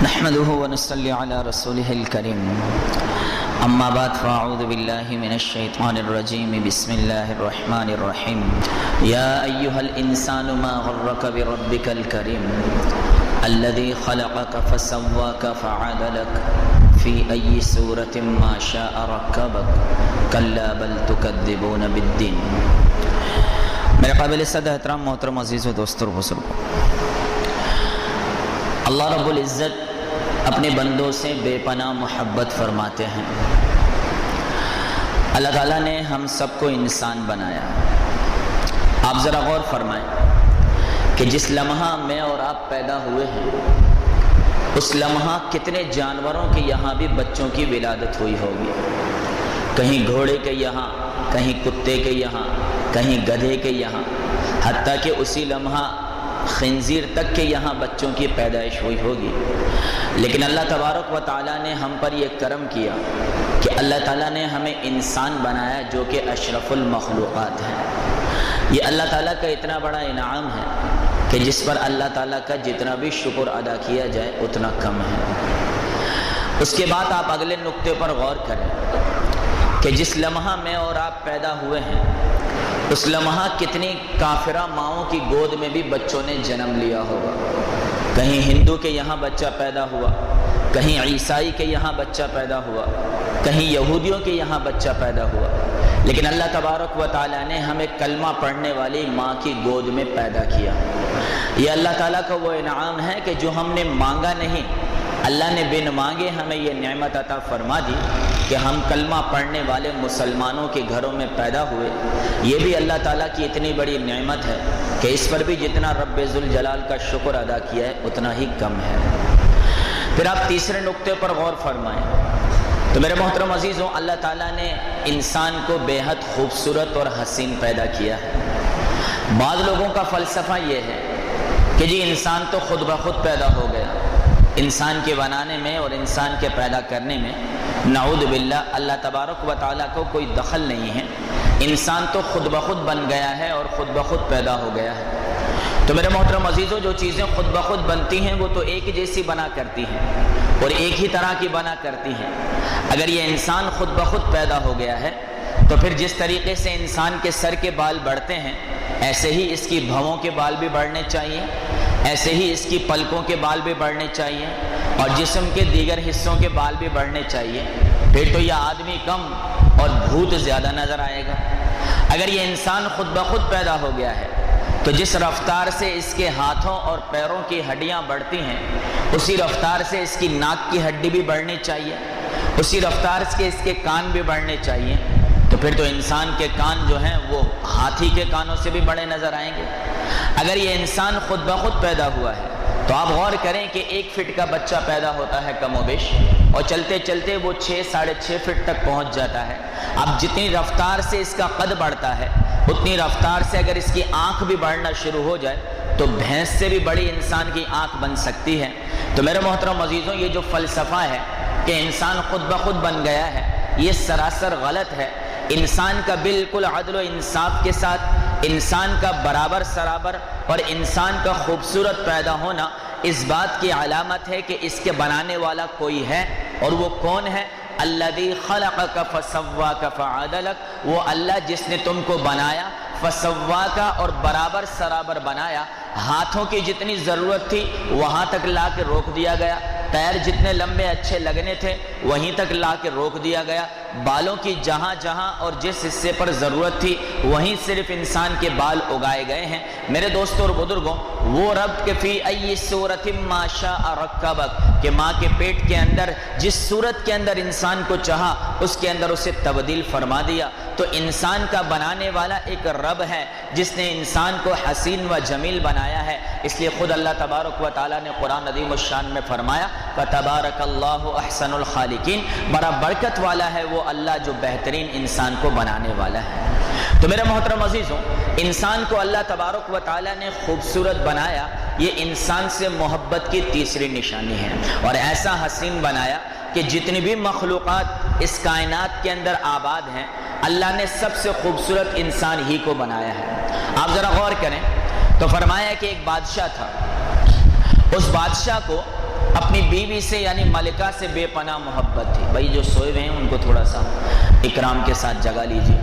نحمده ونصلي على رسوله الكريم اما بعد فاعوذ بالله من الشيطان الرجيم بسم الله الرحمن الرحيم يا ايها الانسان ما غرك بربك الكريم الذي خلقك فسواك فعدلك في اي سورة ما شاء ركبك كلا بل تكذبون بالدين۔ میرے قابل صد احترام محترم عزیز و دوستو اور بزرگوں، اللہ رب العزت اپنے بندوں سے بے پناہ محبت فرماتے ہیں۔ اللہ تعالیٰ نے ہم سب کو انسان بنایا۔ آپ ذرا غور فرمائیں کہ جس لمحہ میں اور آپ پیدا ہوئے ہیں اس لمحہ کتنے جانوروں کے یہاں بھی بچوں کی ولادت ہوئی ہوگی، کہیں گھوڑے کے یہاں، کہیں کتے کے یہاں، کہیں گدھے کے یہاں، حتیٰ کہ اسی لمحہ خنزیر تک کے یہاں بچوں کی پیدائش ہوئی ہوگی۔ لیکن اللہ تبارک و تعالیٰ نے ہم پر یہ کرم کیا کہ اللہ تعالیٰ نے ہمیں انسان بنایا جو کہ اشرف المخلوقات ہے۔ یہ اللہ تعالیٰ کا اتنا بڑا انعام ہے کہ جس پر اللہ تعالیٰ کا جتنا بھی شکر ادا کیا جائے اتنا کم ہے۔ اس کے بعد آپ اگلے نقطے پر غور کریں کہ جس لمحہ میں اور آپ پیدا ہوئے ہیں اس لمحہ کتنی کافرہ ماؤں کی گود میں بھی بچوں نے جنم لیا ہوگا۔ کہیں ہندو کے یہاں بچہ پیدا ہوا، کہیں عیسائی کے یہاں بچہ پیدا ہوا، کہیں یہودیوں کے یہاں بچہ پیدا ہوا، لیکن اللہ تبارک و تعالیٰ نے ہمیں کلمہ پڑھنے والی ماں کی گود میں پیدا کیا۔ یہ اللہ تعالیٰ کا وہ انعام ہے کہ جو ہم نے مانگا نہیں، اللہ نے بن مانگے ہمیں یہ نعمت عطا فرما دی کہ ہم کلمہ پڑھنے والے مسلمانوں کے گھروں میں پیدا ہوئے۔ یہ بھی اللہ تعالیٰ کی اتنی بڑی نعمت ہے کہ اس پر بھی جتنا رب ذوالجلال کا شکر ادا کیا ہے اتنا ہی کم ہے۔ پھر آپ تیسرے نقطے پر غور فرمائیں تو میرے محترم عزیزوں، اللہ تعالیٰ نے انسان کو بے حد خوبصورت اور حسین پیدا کیا ہے۔ بعض لوگوں کا فلسفہ یہ ہے کہ جی انسان تو خود بخود پیدا ہو گیا، انسان کے بنانے میں اور انسان کے پیدا کرنے میں نعوذ باللہ اللہ تبارک و تعالیٰ کو کوئی دخل نہیں ہے، انسان تو خود بخود بن گیا ہے اور خود بخود پیدا ہو گیا ہے۔ تو میرے محترم عزیزوں، جو چیزیں خود بخود بنتی ہیں وہ تو ایک جیسی بنا کرتی ہیں اور ایک ہی طرح کی بنا کرتی ہیں۔ اگر یہ انسان خود بخود پیدا ہو گیا ہے تو پھر جس طریقے سے انسان کے سر کے بال بڑھتے ہیں ایسے ہی اس کی بھووں کے بال بھی بڑھنے چاہیے، ایسے ہی اس کی پلکوں کے بال بھی بڑھنے چاہیے اور جسم کے دیگر حصوں کے بال بھی بڑھنے چاہیے۔ پھر تو یہ آدمی کم اور بھوت زیادہ نظر آئے گا۔ اگر یہ انسان خود بخود پیدا ہو گیا ہے تو جس رفتار سے اس کے ہاتھوں اور پیروں کی ہڈیاں بڑھتی ہیں اسی رفتار سے اس کی ناک کی ہڈی بھی بڑھنی چاہیے، اسی رفتار سے اس کے کان بھی بڑھنے چاہیے۔ تو پھر تو انسان کے کان جو ہیں وہ ہاتھی کے کانوں سے بھی بڑے نظر آئیں گے۔ اگر یہ انسان خود بخود پیدا ہوا ہے تو آپ غور کریں کہ 1 فٹ کا بچہ پیدا ہوتا ہے کم و بیش، اور چلتے چلتے وہ 6 ساڑھے 6 فٹ تک پہنچ جاتا ہے۔ اب جتنی رفتار سے اس کا قد بڑھتا ہے اتنی رفتار سے اگر اس کی آنکھ بھی بڑھنا شروع ہو جائے تو بھینس سے بھی بڑی انسان کی آنکھ بن سکتی ہے۔ تو میرے محترم عزیزوں، یہ جو فلسفہ ہے کہ انسان خود بخود بن گیا ہے یہ سراسر غلط ہے۔ انسان کا بالکل عدل و انصاف کے ساتھ، انسان کا برابر سرابر اور انسان کا خوبصورت پیدا ہونا اس بات کی علامت ہے کہ اس کے بنانے والا کوئی ہے، اور وہ کون ہے؟ الذی خلقک فسواک فعدلک، وہ اللہ جس نے تم کو بنایا، فسواک اور برابر سرابر بنایا۔ ہاتھوں کی جتنی ضرورت تھی وہاں تک لا کے روک دیا گیا، پیر جتنے لمبے اچھے لگنے تھے وہیں تک لا کے روک دیا گیا، بالوں کی جہاں جہاں اور جس حصے پر ضرورت تھی وہیں صرف انسان کے بال اگائے گئے ہیں۔ میرے دوستوں اور بزرگوں، وہ رب کے فی ای صورت ما شاء رکبک، کہ ماں کے پیٹ کے اندر جس صورت کے اندر انسان کو چاہا اس کے اندر اسے تبدیل فرما دیا۔ تو انسان کا بنانے والا ایک رب ہے جس نے انسان کو حسین و جمیل بنایا ہے۔ اس لیے خود اللہ تبارک و تعالیٰ نے قرآن عظیم الشان میں فرمایا فَتَبَارَكَ اللَّهُ أَحْسَنُ الْخَالِقِينَ، بڑا برکت والا ہے وہ اللہ جو بہترین انسان کو بنانے والا ہے۔ تو میرے محترم عزیزوں، انسان کو اللہ تبارک و تعالیٰ نے خوبصورت بنایا، یہ انسان سے محبت کی تیسری نشانی ہے، اور ایسا حسین بنایا کہ جتنی بھی مخلوقات اس کائنات کے اندر آباد ہیں اللہ نے سب سے خوبصورت انسان ہی کو بنایا ہے۔ آپ ذرا غور کریں تو فرمایا کہ ایک بادشاہ تھا، اس بادشاہ کو اپنی بیوی سے یعنی ملکہ سے بے پناہ محبت تھی. بھائی جو سوئے ہوئے ہیں ان کو تھوڑا سا اکرام کے ساتھ جگا لیجیے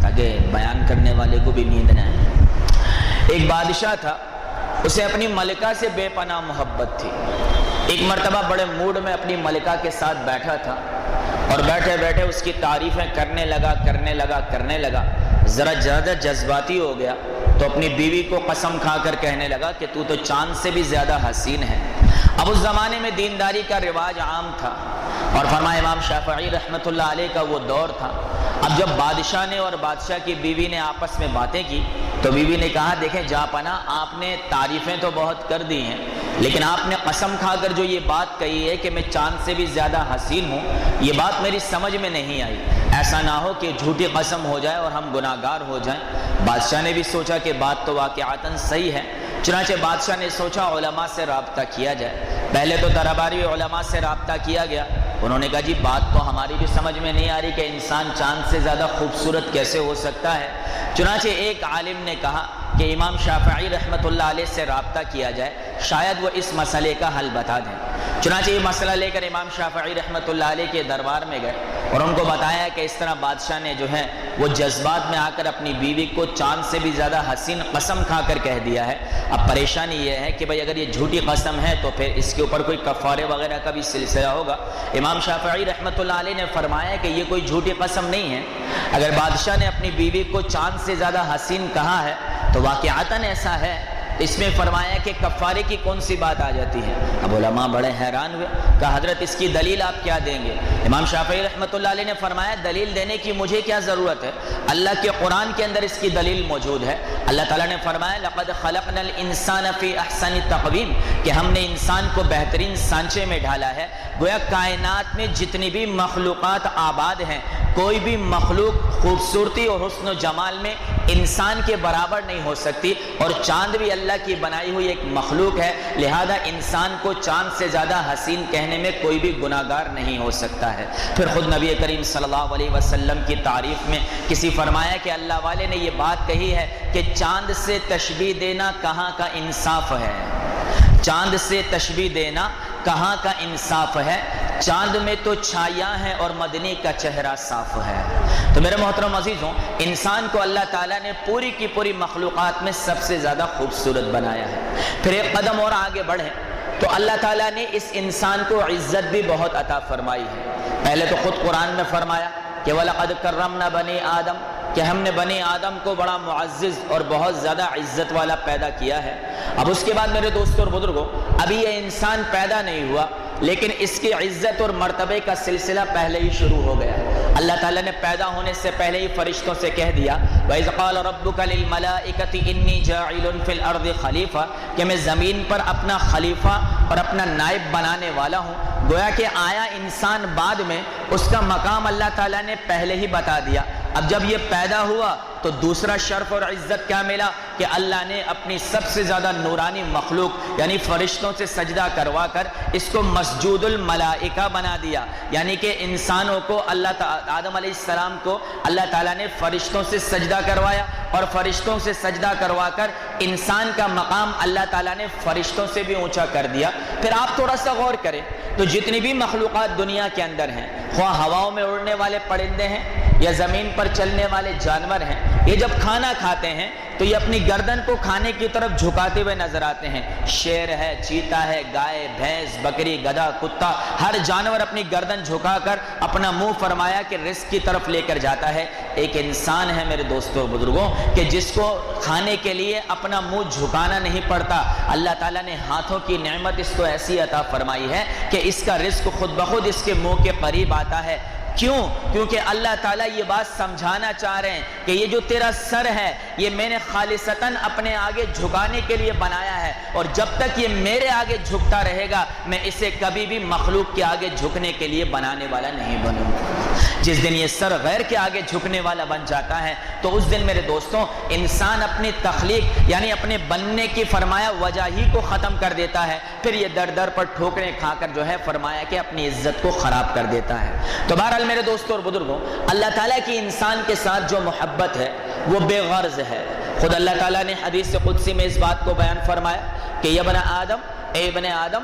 تاکہ بیان کرنے والے کو بھی نیند نہ آئے. ایک بادشاہ تھا, اسے اپنی ملکہ سے بے پناہ محبت تھی. ایک مرتبہ بڑے موڈ میں اپنی ملکہ کے ساتھ بیٹھا تھا اور بیٹھے بیٹھے اس کی تعریفیں کرنے لگا. ذرا زیادہ جذباتی ہو گیا تو اپنی بیوی کو قسم کھا کر کہنے لگا کہ تو چاند سے بھی زیادہ حسین ہے. اب اس زمانے میں دینداری کا رواج عام تھا اور فرمایا امام شافعی رحمۃ اللہ علیہ کا وہ دور تھا. اب جب بادشاہ نے اور بادشاہ کی بیوی نے آپس میں باتیں کی تو بیوی نے کہا دیکھیں جہاں پناہ آپ نے تعریفیں تو بہت کر دی ہیں, لیکن آپ نے قسم کھا کر جو یہ بات کہی ہے کہ میں چاند سے بھی زیادہ حسین ہوں, یہ بات میری سمجھ میں نہیں آئی. ایسا نہ ہو کہ جھوٹی قسم ہو جائے اور ہم گناہگار ہو جائیں. بادشاہ نے بھی سوچا کہ بات تو واقعاتاً صحیح ہے, چنانچہ بادشاہ نے سوچا علماء سے رابطہ کیا جائے. پہلے تو درباری علماء سے رابطہ کیا گیا. انہوں نے کہا جی بات تو ہماری بھی سمجھ میں نہیں آ رہی کہ انسان چاند سے زیادہ خوبصورت کیسے ہو سکتا ہے. چنانچہ ایک عالم نے کہا کہ امام شافعی رحمۃ اللہ علیہ سے رابطہ کیا جائے, شاید وہ اس مسئلے کا حل بتا دیں. چنانچہ یہ مسئلہ لے کر امام شافعی رحمۃ اللہ علیہ کے دربار میں گئے اور ان کو بتایا کہ اس طرح بادشاہ نے جو ہے وہ جذبات میں آ کر اپنی بیوی کو چاند سے بھی زیادہ حسین قسم کھا کر کہہ دیا ہے. اب پریشانی یہ ہے کہ بھئی اگر یہ جھوٹی قسم ہے تو پھر اس کے اوپر کوئی کفارے وغیرہ کا بھی سلسلہ ہوگا. امام شافعی رحمۃ اللہ علیہ نے فرمایا کہ یہ کوئی جھوٹی قسم نہیں ہے. اگر بادشاہ نے اپنی بیوی کو چاند سے زیادہ حسین کہا ہے تو واقعاتاً ایسا ہے. اس میں فرمایا کہ کفارے کی کون سی بات آ جاتی ہے. اب علماء بڑے حیران ہوئے, کہا حضرت اس کی دلیل آپ کیا دیں گے؟ امام شافعی رحمۃ اللہ علیہ نے فرمایا دلیل دینے کی مجھے کیا ضرورت ہے, اللہ کے قرآن کے اندر اس کی دلیل موجود ہے. اللہ تعالیٰ نے فرمایا لقد خلقنا الانسان فی احسن تقویم, کہ ہم نے انسان کو بہترین سانچے میں ڈھالا ہے. گویا کائنات میں جتنی بھی مخلوقات آباد ہیں کوئی بھی مخلوق خوبصورتی اور حسن و جمال میں انسان کے برابر نہیں ہو سکتی, اور چاند بھی اللہ کی بنائی ہوئی ایک مخلوق ہے. لہذا انسان کو چاند سے زیادہ حسین کہنے میں کوئی بھی گناہگار نہیں ہو سکتا ہے. پھر خود نبی کریم صلی اللہ علیہ وسلم کی تعریف میں کسی فرمایا کہ اللہ والے نے یہ بات کہی ہے کہ چاند سے تشبیہ دینا کہاں کا انصاف ہے. چاند سے تشبیہ دینا کہاں کا انصاف ہے, چاند میں تو چھایاں ہیں اور مدنی کا چہرہ صاف ہے. تو میرے محترم عزیزوں, انسان کو اللہ تعالیٰ نے پوری کی پوری مخلوقات میں سب سے زیادہ خوبصورت بنایا ہے. پھر ایک قدم اور آگے بڑھیں تو اللہ تعالیٰ نے اس انسان کو عزت بھی بہت عطا فرمائی ہے. پہلے تو خود قرآن میں فرمایا کہ وَلَقَدْ كَرَّمْنَا بَنِي آدم, کہ ہم نے بنی آدم کو بڑا معزز اور بہت زیادہ عزت والا پیدا کیا ہے. اب اس کے بعد میرے دوستوں اور بزرگوں, ابھی یہ انسان پیدا نہیں ہوا لیکن اس کی عزت اور مرتبے کا سلسلہ پہلے ہی شروع ہو گیا. اللہ تعالیٰ نے پیدا ہونے سے پہلے ہی فرشتوں سے کہہ دیا وَإِذْ قَالَ رَبُّكَ لِلْمَلَائِكَةِ إِنِّي جَاعِلٌ فِي الْأَرْضِ خَلِيفَةً, کہ میں زمین پر اپنا خلیفہ اور اپنا نائب بنانے والا ہوں. گویا کہ آیا انسان بعد میں, اس کا مقام اللہ تعالیٰ نے پہلے ہی بتا دیا. اب جب یہ پیدا ہوا تو دوسرا شرف اور عزت کیا ملا کہ اللہ نے اپنی سب سے زیادہ نورانی مخلوق یعنی فرشتوں سے سجدہ کروا کر اس کو مسجود الملائکہ بنا دیا. یعنی کہ انسانوں کو آدم علیہ السلام کو اللہ تعالیٰ نے فرشتوں سے سجدہ کروایا, اور فرشتوں سے سجدہ کروا کر انسان کا مقام اللہ تعالیٰ نے فرشتوں سے بھی اونچا کر دیا. پھر آپ تھوڑا سا غور کریں تو جتنی بھی مخلوقات دنیا کے اندر ہیں, خواہ ہواؤں میں اڑنے والے پرندے ہیں یا زمین پر چلنے والے جانور ہیں, یہ جب کھانا کھاتے ہیں تو یہ اپنی گردن کو کھانے کی طرف جھکاتے ہوئے نظر آتے ہیں. شیر ہے, چیتا ہے, گائے, بھینس, بکری, گدھا, کتا, ہر جانور اپنی گردن جھکا کر اپنا منہ فرمایا کہ رزق کی طرف لے کر جاتا ہے. ایک انسان ہے میرے دوستوں اور بزرگوں کہ جس کو کھانے کے لیے اپنا منہ جھکانا نہیں پڑتا. اللہ تعالیٰ نے ہاتھوں کی نعمت اس کو ایسی عطا فرمائی ہے کہ اس کا رزق خود بخود اس کے منہ کے قریب آتا ہے. کیوں؟ کیونکہ اللہ تعالیٰ یہ بات سمجھانا چاہ رہے ہیں کہ یہ جو تیرا سر ہے یہ میں نے خالصتاً اپنے آگے جھکانے کے لیے بنایا ہے, اور جب تک یہ میرے آگے جھکتا رہے گا میں اسے کبھی بھی مخلوق کے آگے جھکنے کے لیے بنانے والا نہیں بنوں گا. جس دن یہ سر غیر کے آگے جھکنے والا بن جاتا ہے تو اس دن میرے دوستوں انسان اپنی تخلیق یعنی اپنے بننے کی فرمایا وجہ ہی کو ختم کر دیتا ہے. پھر یہ در در پر ٹھوکریں کھا کر جو ہے فرمایا کہ اپنی عزت کو خراب کر دیتا ہے. تو بہرحال میرے دوستوں اور بزرگوں, اللہ تعالیٰ کی انسان کے ساتھ جو محبت ہے وہ بے غرض ہے. خود اللہ تعالیٰ نے حدیث قدسی میں اس بات کو بیان فرمایا کہ یا ابن آدم, اے ابن آدم,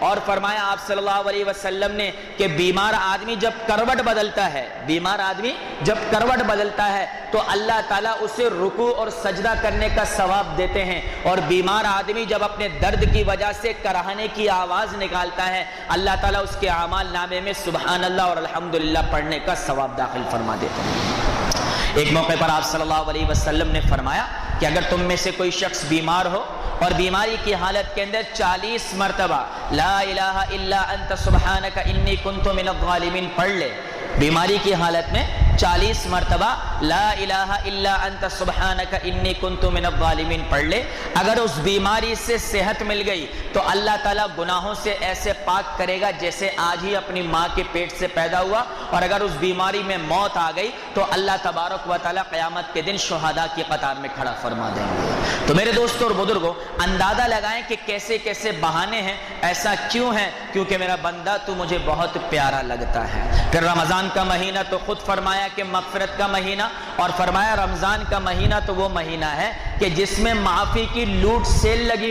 اور فرمایا آپ صلی اللہ علیہ وسلم نے کہ بیمار آدمی جب کروٹ بدلتا ہے تو اللہ تعالیٰ اسے رکوع اور سجدہ کرنے کا ثواب دیتے ہیں، اور بیمار آدمی جب اپنے درد کی وجہ سے کراہنے کی آواز نکالتا ہے اللہ تعالیٰ اس کے اعمال نامے میں سبحان اللہ اور الحمدللہ پڑھنے کا ثواب داخل فرما دیتے ہیں۔ ایک موقع پر آپ صلی اللہ علیہ وسلم نے فرمایا کہ اگر تم میں سے کوئی شخص بیمار ہو اور بیماری کی حالت کے اندر 40 مرتبہ لا الہ الا انت سبحانک انی کنت من الظالمین پڑھ لے، بیماری کی حالت میں 40 مرتبہ لا الہ الا انت سبحانک انی کنت من الظالمین پڑھ لے، اگر اس بیماری سے صحت مل گئی تو اللہ تعالیٰ گناہوں سے ایسے پاک کرے گا جیسے آج ہی اپنی ماں کے پیٹ سے پیدا ہوا، اور اگر اس بیماری میں موت آ گئی تو اللہ تبارک و تعالیٰ قیامت کے دن شہداء کی قطار میں کھڑا فرما دیں گے۔ تو میرے دوستوں اور بزرگوں، اندازہ لگائیں کہ کیسے کیسے بہانے ہیں، ایسا کیوں ہے؟ کیونکہ میرا بندہ تو مجھے بہت پیارا لگتا ہے۔ پھر رمضان کا مہینہ تو خود فرمایا کہ مغفرت کا مہینہ، اور فرمایا رمضان کا مہینہ تو وہ مہینہ ہے کہ جس میں معافی کی لوٹ سیل لگی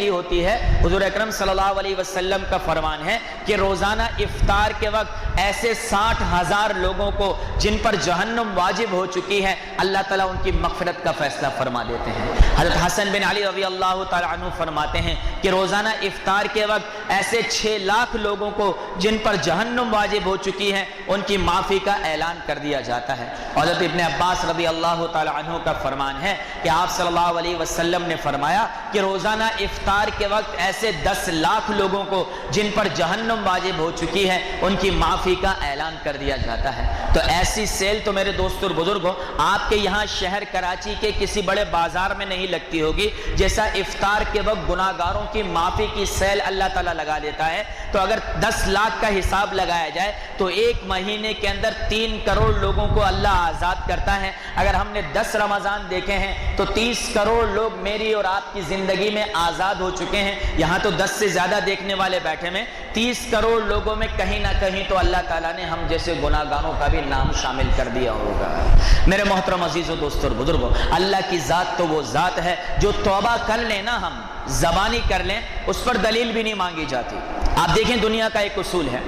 ہوتی ہے، حضور اکرم صلی اللہ علیہ وسلم کا فرمان ہے کہ روزانہ افطار کے وقت ایسے 60,000 لوگوں کو جن پر جہنم واجب ہو چکی ہے اللہ تعالیٰ ان کی مغفرت کا فیصلہ فرما دیتے ہیں۔ حضرت حسن بن علی رضی اللہ تعالیٰ عنہ فرماتے ہیں کہ روزانہ افطار کے وقت ایسے 6 لاکھ لوگوں کو جن پر جہنم واجب ہو چکی ہے ان کی معافی کا اعلان کر دیا جاتا ہے۔ حضرت ابن عباس رضی اللہ تعالیٰ عنہ کا فرمان ہے کہ آپ صلی اللہ علیہ وسلم نے فرمایا کہ روزانہ افطار کے وقت ایسے 10 لاکھ لوگوں کو جن پر جہنم واجب ہو چکی ہے ان کی معافی کا اعلان کر دیا جاتا ہے۔ تو ایسی سیل تو میرے دوستوں اور بزرگوں آپ کے یہاں شہر کراچی کے کسی بڑے بازار میں نہیں لگتی ہوگی، جیسا افطار کے وقت گناہگاروں کی معافی کی سیل اللہ تعالیٰ لگا دیتا ہے۔ تو اگر 10 لاکھ کا حساب لگایا جائے تو ایک مہینے کے اندر 3 کروڑ لوگوں کو اللہ آزاد کرتا ہے۔ اگر ہم نے 10 رمضان دیکھے ہیں تو 30 کروڑ لوگ میری اور آپ کی زندگی میں آزاد ہو چکے ہیں۔ یہاں تو 10 سے زیادہ دیکھنے والے بیٹھے ہیں، 30 کروڑ لوگوں میں کہیں نہ کہیں تو اللہ تعالیٰ نے ہم جیسے گناہگاروں کا بھی نام شامل کر دیا ہوگا۔ میرے محترم عزیزوں دوستوں اور بزرگوں، اللہ کی ذات تو وہ ذات ہے جو توبہ کر لیں نا، ہم زبانی کر لیں، اس پر دلیل بھی نہیں مانگی جاتی۔ آپ دیکھیں دنیا کا ایک اصول ہے،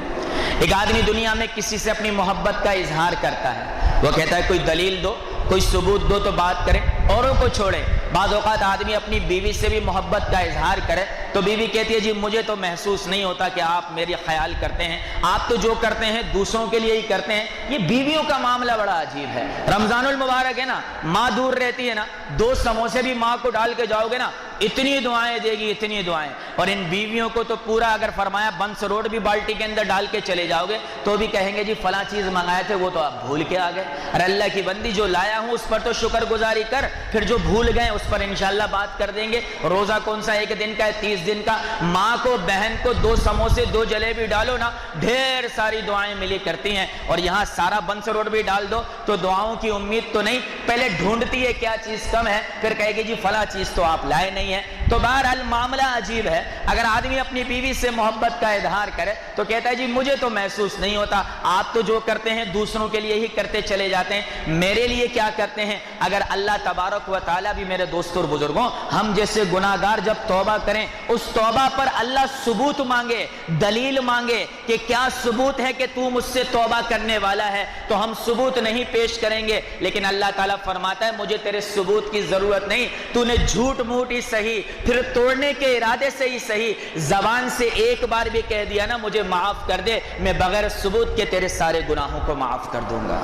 ایک آدمی دنیا میں کسی سے اپنی محبت کا اظہار کرتا ہے، وہ کہتا ہے کوئی دلیل دو، کوئی ثبوت دو تو بات کریں، اوروں کو چھوڑیں۔ بعض اوقات آدمی اپنی بیوی سے بھی محبت کا اظہار کرے تو بیوی کہتی ہے جی مجھے تو محسوس نہیں ہوتا کہ آپ میری خیال کرتے ہیں، آپ تو جو کرتے ہیں دوسروں کے لیے ہی کرتے ہیں۔ یہ بیویوں کا معاملہ بڑا عجیب ہے۔ رمضان المبارک ہے نا، ماں دور رہتی ہے نا، 2 سموسے بھی ماں کو ڈال کے جاؤ گے نا، اتنی دعائیں دے گی، اتنی دعائیں۔ اور ان بیویوں کو تو پورا اگر فرمایا بنس روڈ بھی بالٹی کے اندر ڈال کے چلے جاؤ گے تو بھی کہیں گے جی فلاں چیز منگائے تھے وہ تو آپ بھول کے آ گئے۔ ارے اللہ کی بندی، جو لایا ہوں اس پر تو شکر گزاری کر، پھر جو بھول گئے اس پر انشاءاللہ بات کر دیں گے۔ روزہ کون سا 1 دن کا ہے، 30 دن کا؟ ماں کو، بہن کو 2 سموسے 2 جلیبی ڈالو نا، ڈھیر ساری دعائیں ملی کرتی ہیں۔ اور یہاں سارا بنس روڈ بھی ڈال دو تو دعاؤں کی امید تو نہیں، پہلے ڈھونڈتی ہے کیا چیز کم ہے، پھر کہے گی جی فلاں چیز تو آپ لائے نہیں ہیں۔ تو بہرحال معاملہ عجیب ہے۔ اگر آدمی اپنی بیوی سے محبت کا اظہار کرے تو کہتا ہے جی مجھے تو محسوس نہیں ہوتا، آپ تو جو کرتے ہیں دوسروں کے لیے ہی کرتے چلے جاتے ہیں، میرے لیے کیا کرتے ہیں؟ اگر اللہ تبارک و تعالیٰ بھی، میرے دوستوں اور بزرگوں، ہم جیسے گناہگار جب توبہ کریں، اس توبہ پر اللہ ثبوت مانگے، دلیل مانگے کہ کیا ثبوت ہے کہ تو مجھ سے توبہ کرنے والا ہے، تو ہم ثبوت نہیں پیش کریں گے۔ لیکن اللہ تعالیٰ فرماتا ہے مجھے تیرے ثبوت کی ضرورت نہیں، تو نے جھوٹ موٹ ہی صحیح، پھر توڑنے کے ارادے سے ہی صحیح، زبان سے ایک بار بھی کہہ دیا نا مجھے معاف کر دے، میں بغیر ثبوت کے تیرے سارے گناہوں کو معاف کر دوں گا۔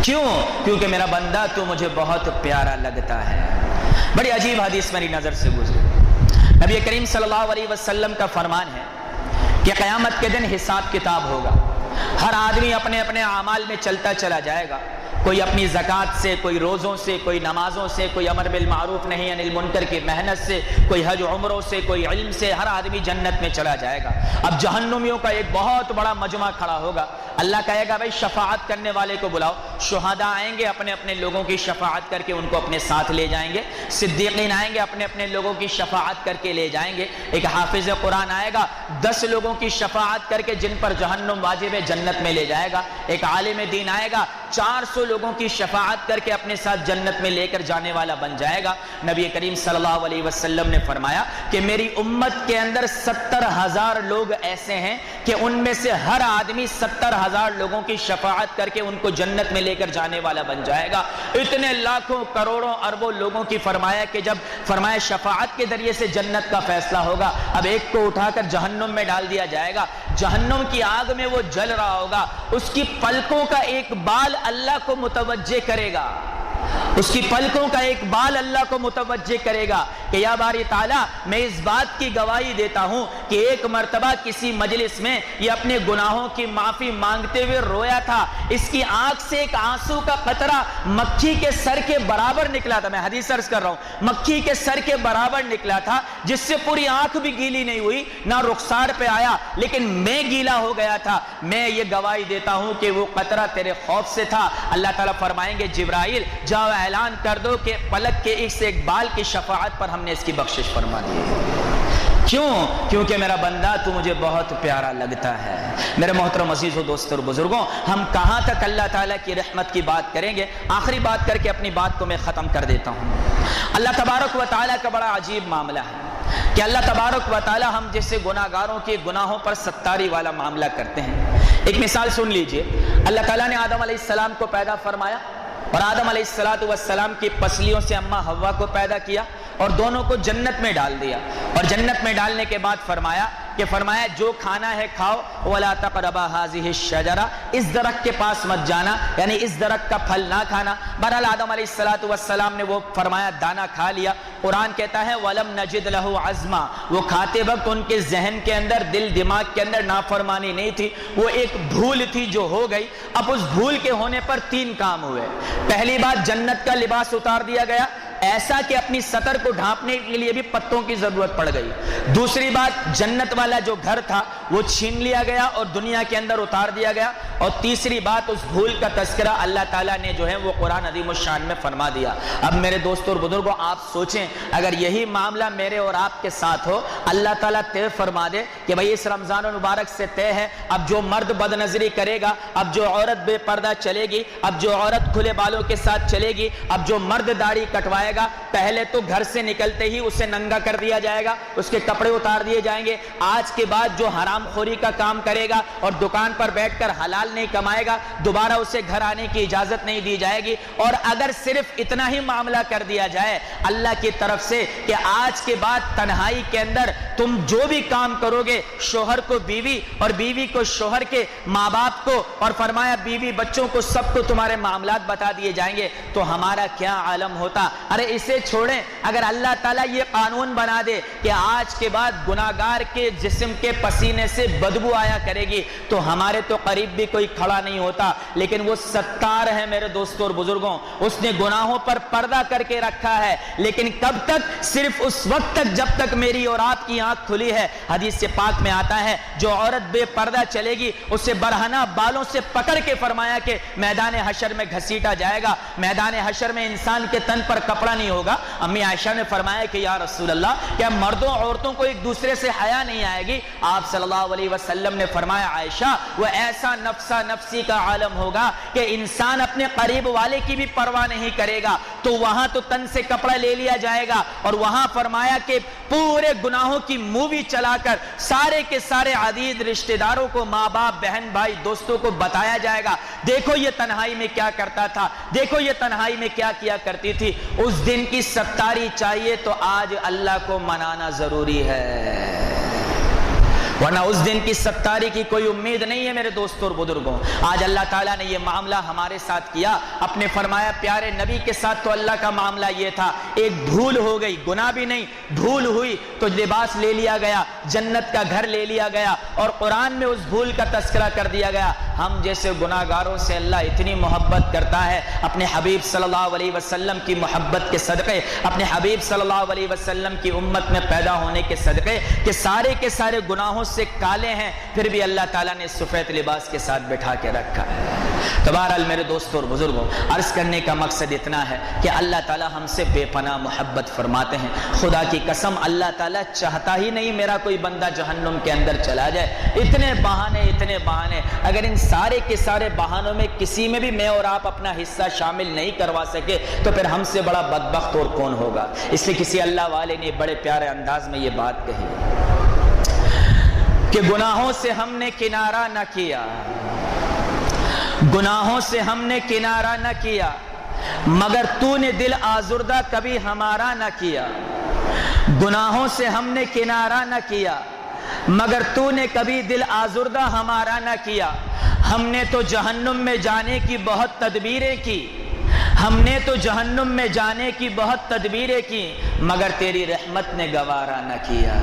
کیوں؟ کیونکہ میرا بندہ تو مجھے بہت پیارا لگتا ہے۔ بڑی عجیب حدیث میری نظر سے گزری۔ نبی کریم صلی اللہ علیہ وسلم کا فرمان ہے کہ قیامت کے دن حساب کتاب ہوگا، ہر آدمی اپنے اپنے اعمال میں چلتا چلا جائے گا، کوئی اپنی زکوٰۃ سے، کوئی روزوں سے، کوئی نمازوں سے، کوئی امر بالمعروف نہی عن المنکر کی محنت سے، کوئی حج عمروں سے، کوئی علم سے، ہر آدمی جنت میں چلا جائے گا۔ اب جہنمیوں کا ایک بہت بڑا مجمع کھڑا ہوگا. اللہ کہے گا بھائی شفاعت کرنے والے کو بلاؤ. شہداء آئیں گے اپنے اپنے لوگوں کی شفاعت کر کے ان کو اپنے ساتھ لے جائیں گے. صدیقین آئیں گے اپنے اپنے لوگوں کی شفاعت کر کے لے جائیں گے. ایک حافظ قرآن آئے گا 10 لوگوں کی شفاعت کر کے جن پر جہنم واجب ہے جنت میں لے جائے گا. ایک عالم دین آئے گا 400 لوگوں کی شفاعت کر کے اپنے ساتھ جنت میں لے کر جانے والا بن جائے گا. نبی کریم صلی اللہ علیہ وسلم نے فرمایا کہ میری امت کے اندر 70,000 لوگ ایسے ہیں کہ ان میں سے ہر آدمی 70,000 لوگوں کی شفاعت کر کے ان کو جنت میں لے کر جانے والا بن جائے گا. اتنے لاکھوں کروڑوں اربوں لوگوں کی فرمایا کہ جب فرمایا شفاعت کے ذریعے سے جنت کا فیصلہ ہوگا. اب ایک کو اٹھا کر جہنم میں ڈال دیا جائے گا. جہنم کی آگ میں وہ جل رہا ہوگا. اس کی پلکوں کا ایک بال اللہ کو متوجہ کرے گا. اس کی پلکوں کا ایک بال اللہ کو متوجہ کرے گا کہ یا باری تعالیٰ میں اس بات کی گواہی دیتا ہوں کہ ایک مرتبہ کسی مجلس میں یہ اپنے گناہوں کی معافی مانگتے ہوئے رویا تھا. اس کی آنکھ سے ایک آنسو کا قطرہ مکھی کے سر کے برابر نکلا تھا. میں حدیث عرض کر رہا ہوں, مکھی کے سر کے برابر نکلا تھا جس سے پوری آنکھ بھی گیلی نہیں ہوئی, نہ رخسار پہ آیا, لیکن میں گیلا ہو گیا تھا. میں یہ گواہی دیتا ہوں کہ وہ قطرہ تیرے خوف سے تھا. اللہ تعالیٰ فرمائیں گے جبرائیل جاؤ اعلان کر دو کہ پلک کے ایک بال کی شفاعت پر ہم نے اس کی بخشش فرما دی. کیوں؟ کیونکہ میرا بندہ تو مجھے بہت پیارا لگتا ہے. میرے محترم عزیزوں دوستوں اور بزرگوں, ہم کہاں تک اللہ تعالیٰ کی رحمت کی بات کریں گے؟ آخری بات کر کے اپنی بات کو میں ختم کر دیتا ہوں. اللہ تبارک و تعالیٰ کا بڑا عجیب معاملہ ہے کہ اللہ تبارک و تعالیٰ ہم جیسے گناہگاروں کے گناہوں پر ستاری والا معاملہ کرتے ہیں. ایک مثال سن لیجئے. اللہ تعالیٰ نے آدم علیہ السلام کو پیدا فرمایا اور آدم علیہ السلام کی پسلیوں سے اماں حوا کو پیدا کیا اور دونوں کو جنت میں ڈال دیا. اور جنت میں ڈالنے کے بعد فرمایا جو کھانا ہے کھاؤ, وَلَا تَقْرَبَا هَذِهِ الشَّجَرَةَ, اس درخت کے پاس مت جانا, یعنی اس درخت کا پھل نہ کھانا. بہرحال آدم علیہ السلام نے وہ فرمایا دانا کھا لیا. قرآن کہتا ہے وَلَمْ نَجِدْ لَهُ عَزْمًا, وہ کھاتے وقت ان کے ذہن کے اندر, دل دماغ کے اندر نافرمانی نہیں تھی, وہ ایک بھول تھی جو ہو گئی. اب اس بھول کے ہونے پر 3 کام ہوئے. پہلی بات, جنت کا لباس اتار دیا گیا ایسا کہ اپنی سطر کو ڈھانپنے کے لیے بھی پتوں کی ضرورت پڑ گئی. دوسری بات, جنت والا جو گھر تھا وہ چھین لیا گیا اور دنیا کے اندر اتار دیا گیا. اور تیسری بات, اس بھول کا تذکرہ اللہ تعالیٰ نے جو ہے وہ قرآن عظیم الشان میں فرما دیا. اب میرے دوستوں اور بزرگوں, آپ سوچیں اگر یہی معاملہ میرے اور آپ کے ساتھ ہو, اللہ تعالیٰ طے فرما دے کہ بھئی اس رمضان المبارک سے طے ہے, اب جو مرد بد نظری کرے گا, اب جو عورت بے پردہ چلے گی, اب جو عورت کھلے بالوں کے ساتھ چلے گی, اب جو مرد داڑھی کٹوائے گا, پہلے تو گھر سے نکلتے ہی اسے ننگا کر دیا جائے گا, اس کے کپڑے اتار دیے جائیں گے. آج کے بعد جو حرام خوری کا کام کرے گا اور دکان پر بیٹھ کر حلال نہیں کمائے گا, دوبارہ اسے گھر آنے کی اجازت نہیں دی جائے گی. اور اگر صرف اتنا ہی معاملہ کر دیا جائے اللہ کی طرف سے کہ آج کے بعد تنہائی کے اندر تم جو بھی کام کرو گے, شوہر کو بیوی اور بیوی کو شوہر کے ماں باپ کو, اور فرمایا بیوی بچوں کو, سب کو تمہارے معاملات بتا دیے جائیں گے, تو ہمارا کیا عالم ہوتا. ارے اسے چھوڑیں, اگر اللہ تعالیٰ یہ قانون بنا دے کہ آج کے بعد گناہگار کے جسم کے پسینے سے بدبو آیا کرے گی, تو ہمارے تو قریب بھی کوئی کھڑا نہیں ہوتا. لیکن وہ ستار ہے میرے دوستوں اور بزرگوں, اس نے گناہوں پر پردہ کر کے رکھا ہے. لیکن کب تک؟ صرف اس وقت تک جب تک میری اور آپ کی آنکھ کھلی ہے. حدیث پاک میں آتا ہے جو عورت بے پردہ چلے گی اسے برہنہ بالوں سے پکڑ کے فرمایا کہ میدان حشر میں گھسیٹا جائے گا. میدان حشر میں انسان کے تن پر کپڑا نہیں ہوگا. امی عائشہ نے فرمایا کہ یا رسول اللہ, کیا مردوں عورتوں کو ایک دوسرے سے حیا نہیں آئے گی؟ آپ صلی اللہ علیہ وسلم نے فرمایا عائشہ, وہ ایسا نفسا نفسی کا عالم ہوگا کہ انسان اپنے قریب والے کی بھی پرواہ نہیں کرے گا. تو وہاں تو تن سے کپڑا لے لیا جائے گا, اور وہاں فرمایا کہ پورے گناہوں کی مووی چلا کر سارے کے سارے عزیز رشتہ داروں کو, ماں باپ بہن بھائی دوستوں کو بتایا جائے گا, دیکھو یہ تنہائی میں کیا کرتا تھا, دیکھو یہ تنہائی میں کیا کیا کرتی تھی. اس دن کی ستاری چاہیے تو آج اللہ کو منانا ضروری ہے, ورنہ اس دن کی ستاری کی کوئی امید نہیں ہے میرے دوستوں اور بزرگوں. آج اللہ تعالیٰ نے یہ معاملہ ہمارے ساتھ کیا. اپنے فرمایا پیارے نبی کے ساتھ تو اللہ کا معاملہ یہ تھا, ایک بھول ہو گئی, گناہ بھی نہیں, بھول ہوئی تو لباس لے لیا گیا, جنت کا گھر لے لیا گیا, اور قرآن میں اس بھول کا تذکرہ کر دیا گیا. ہم جیسے گناہگاروں سے اللہ اتنی محبت کرتا ہے اپنے حبیب صلی اللہ علیہ وسلم کی محبت کے صدقے، اپنے حبیب صلی اللہ علیہ وسلم کی امت میں پیدا ہونے کے صدقے کہ سارے کے سارے گناہوں سے کالے ہیں، پھر بھی اللہ تعالیٰ نے سفید لباس کے ساتھ بٹھا کے رکھا ہے۔ تو بہرحال میرے دوستوں اور بزرگوں، عرض کرنے کا مقصد اتنا ہے کہ اللہ تعالیٰ ہم سے بے پناہ محبت فرماتے ہیں۔ خدا کی قسم اللہ تعالیٰ چاہتا ہی نہیں میرا کوئی بندہ جہنم کے اندر چلا جائے۔ اتنے بہانے، اگر ان سارے کے سارے بہانوں میں کسی میں بھی میں اور آپ اپنا حصہ شامل نہیں کروا سکے تو پھر ہم سے بڑا بدبخت اور کون ہوگا۔ اس لیے کسی اللہ والے نے بڑے پیارے انداز میں یہ بات کہی کہ گناہوں سے ہم نے کنارہ نہ کیا، گناہوں سے ہم نے کنارہ نہ کیا، مگر تو نے دل آزردہ کبھی ہمارا نہ کیا۔ گناہوں سے ہم نے کنارہ نہ کیا، مگر تو نے کبھی دل آزردہ ہمارا نہ کیا۔ ہم نے تو جہنم میں جانے کی بہت تدبیریں کی، ہم نے تو جہنم میں جانے کی بہت تدبیریں کی، مگر تیری رحمت نے گوارا نہ کیا۔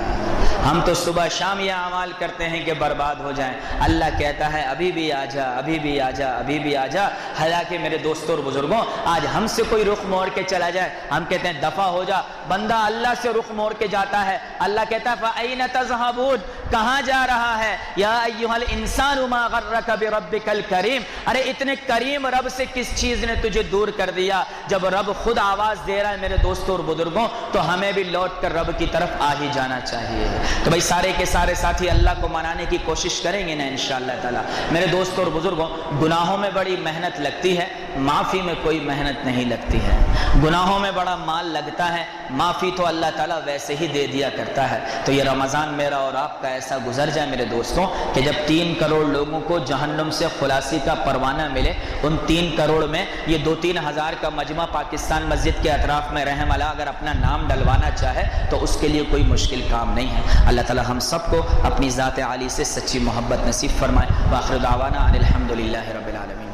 ہم تو صبح شام یہ اعمال کرتے ہیں کہ برباد ہو جائیں، اللہ کہتا ہے ابھی بھی آ جا، ابھی بھی آ جا، ابھی بھی آ جا۔ حالانکہ میرے دوستوں اور بزرگوں، آج ہم سے کوئی رخ موڑ کے چلا جائے، ہم کہتے ہیں دفع ہو جا۔ بندہ اللہ سے رخ موڑ کے جاتا ہے، اللہ کہتا ہے فَأَيْنَ تَذْهَبُونَ، کہاں جا رہا ہے؟ یا ایھا الانسان ما غرک بربک الکریم، ارے اتنے کریم رب سے کس چیز نے تجھے دور کر دیا؟ جب رب خود آواز دے رہا ہے میرے دوستوں اور بزرگوں، تو ہمیں بھی لوٹ کر رب کی طرف آ ہی جانا چاہیے۔ تو بھائی سارے کے سارے ساتھی اللہ کو منانے کی کوشش کریں گے نا انشاءاللہ تعالی۔ میرے دوستوں اور بزرگوں، گناہوں میں بڑی محنت لگتی ہے، معافی میں کوئی محنت نہیں لگتی ہے۔ گناہوں میں بڑا مال لگتا ہے، معافی تو اللہ تعالیٰ ویسے ہی دے دیا کرتا ہے۔ تو یہ رمضان میرا اور آپ کا ایسا گزر جائے میرے دوستوں کہ جب 3 کروڑ لوگوں کو جہنم سے خلاصی کا پروانہ ملے، ان 3 کروڑ میں یہ 2-3 ہزار کا مجمع پاکستان مسجد کے اطراف میں رحم اللہ اگر اپنا نام ڈلوانا چاہے تو اس کے لیے کوئی مشکل کام نہیں ہے۔ اللہ تعالیٰ ہم سب کو اپنی ذات عالی سے سچی محبت نصیب فرمائے۔ وآخر دعوانا ان الحمدللہ رب العالمین۔